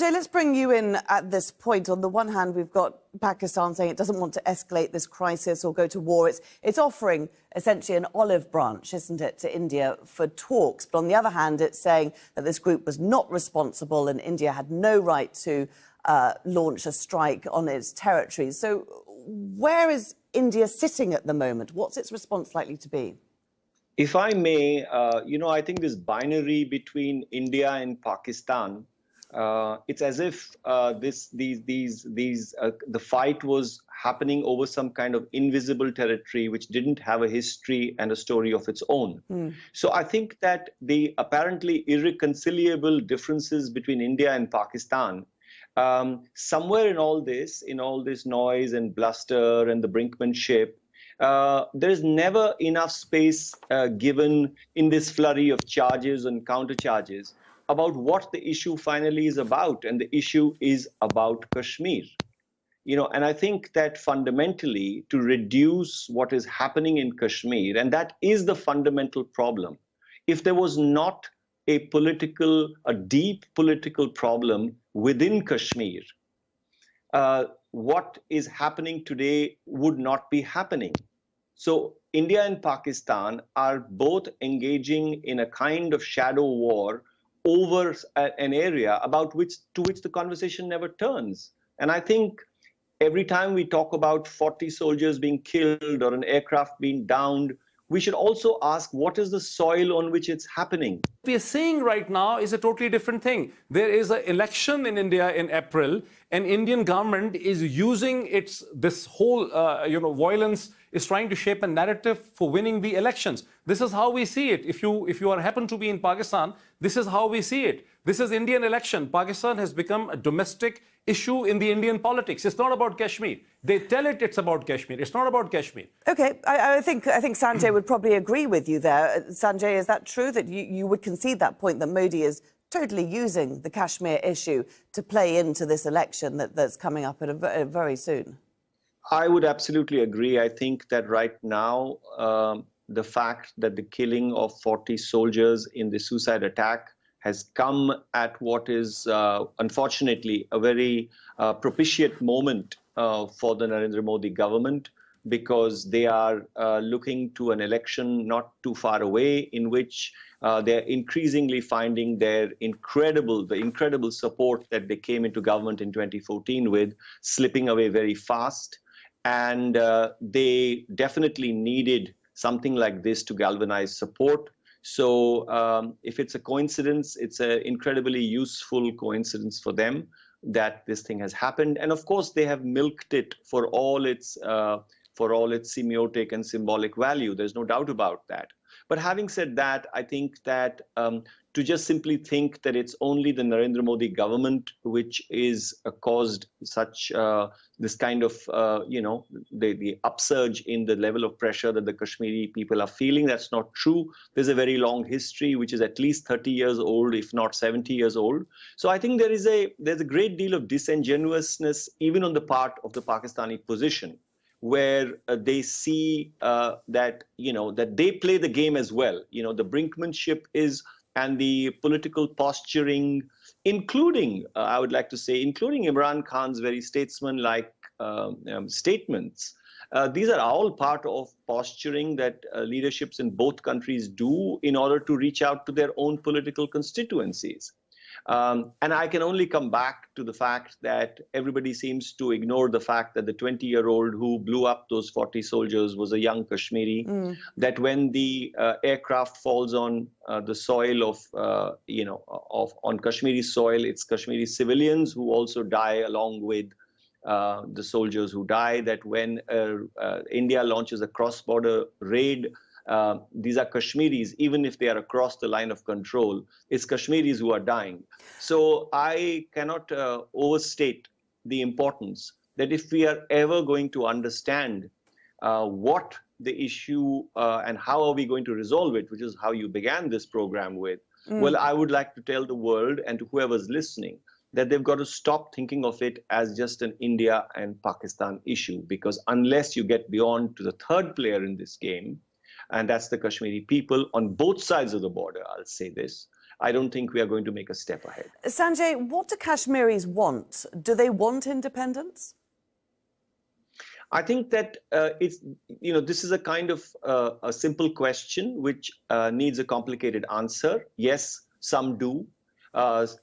Sanjay, let's bring you in at this point. On the one hand, we've got Pakistan saying it doesn't want to escalate this crisis or go to war. It's offering essentially an olive branch, isn't it, to India for talks. But on the other hand, it's saying that this group was not responsible and India had no right to launch a strike on its territories. So where is India sitting at the moment? What's its response likely to be? If I may, I think this binary between India and Pakistan, it's as if the fight was happening over some kind of invisible territory which didn't have a history and a story of its own. So I think that the apparently irreconcilable differences between India and Pakistan, somewhere in all this noise and bluster and the brinkmanship, there's never enough space given in this flurry of charges and countercharges about what the issue finally is about. And the issue is about Kashmir. And I think that fundamentally to reduce what is happening in Kashmir, and that is the fundamental problem. If there was not a deep political problem within Kashmir, what is happening today would not be happening. So India and Pakistan are both engaging in a kind of shadow war over an area to which the conversation never turns. And I think every time we talk about 40 soldiers being killed or an aircraft being downed, we should also ask, what is the soil on which it's happening? What we are seeing right now is a totally different thing. There is an election in India in April, and Indian government is using this whole violence is trying to shape a narrative for winning the elections. This is how we see it. If you happen to be in Pakistan, this is how we see it. This is Indian election. Pakistan has become a domestic issue in the Indian politics. It's not about Kashmir. They tell it it's about Kashmir. It's not about Kashmir. OK, I think Sanjay would probably agree with you there. Sanjay, is that true, that you would concede that point, that Modi is totally using the Kashmir issue to play into this election that's coming up very soon? I would absolutely agree. I think that right now, the fact that the killing of 40 soldiers in the suicide attack has come at what is, unfortunately, a very propitiate moment for the Narendra Modi government, because they are looking to an election not too far away in which they're increasingly finding the incredible support that they came into government in 2014 with slipping away very fast. And they definitely needed something like this to galvanize support. So if it's a coincidence, it's an incredibly useful coincidence for them that this thing has happened. And of course, they have milked it for all its semiotic and symbolic value. There's no doubt about that. But having said that, I think that to just simply think that it's only the Narendra Modi government which is caused such this kind of, the upsurge in the level of pressure that the Kashmiri people are feeling, that's not true. There's a very long history, which is at least 30 years old, if not 70 years old. So I think there's a great deal of disingenuousness even on the part of the Pakistani position, where they see that they play the game as well. The brinkmanship and the political posturing, including, I would like to say, including Imran Khan's very statesman-like statements. These are all part of posturing that leaderships in both countries do in order to reach out to their own political constituencies. And I can only come back to the fact that everybody seems to ignore the fact that the 20-year-old who blew up those 40 soldiers was a young Kashmiri, that when the aircraft falls on the soil on Kashmiri soil, it's Kashmiri civilians who also die along with the soldiers who die, that when India launches a cross-border raid, these are Kashmiris, even if they are across the line of control, it's Kashmiris who are dying. So I cannot overstate the importance that if we are ever going to understand what the issue and how are we going to resolve it, which is how you began this program with, well, I would like to tell the world and to whoever's listening that they've got to stop thinking of it as just an India and Pakistan issue, because unless you get beyond to the third player in this game, and that's the Kashmiri people on both sides of the border, I'll say this, I don't think we are going to make a step ahead. Sanjay, what do Kashmiris want? Do they want independence? I think that this is a kind of a simple question which needs a complicated answer. Yes, some do.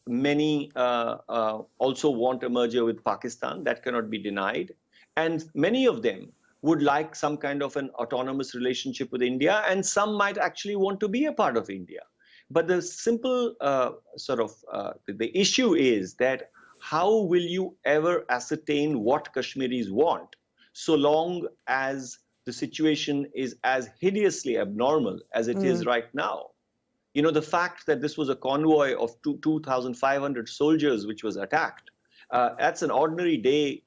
Many also want a merger with Pakistan. That cannot be denied. And many of them would like some kind of an autonomous relationship with India, and some might actually want to be a part of India. But the simple the issue is that how will you ever ascertain what Kashmiris want so long as the situation is as hideously abnormal as it is right now? You know, the fact that this was a convoy of 2,500 soldiers which was attacked, that's an ordinary day,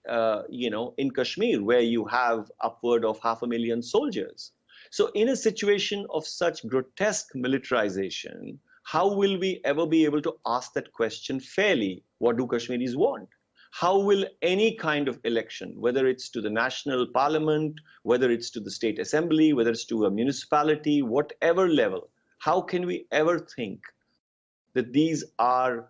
in Kashmir, where you have upward of 500,000 soldiers. So in a situation of such grotesque militarization, how will we ever be able to ask that question fairly? What do Kashmiris want? How will any kind of election, whether it's to the national parliament, whether it's to the state assembly, whether it's to a municipality, whatever level, how can we ever think that these are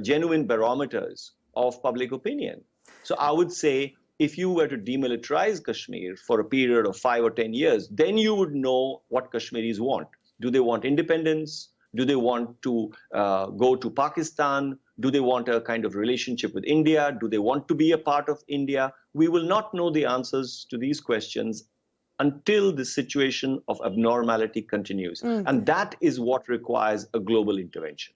genuine barometers of public opinion? So I would say, if you were to demilitarize Kashmir for a period of 5 or 10 years, then you would know what Kashmiris want. Do they want independence? Do they want to go to Pakistan? Do they want a kind of relationship with India? Do they want to be a part of India? We will not know the answers to these questions until the situation of abnormality continues. And that is what requires a global intervention.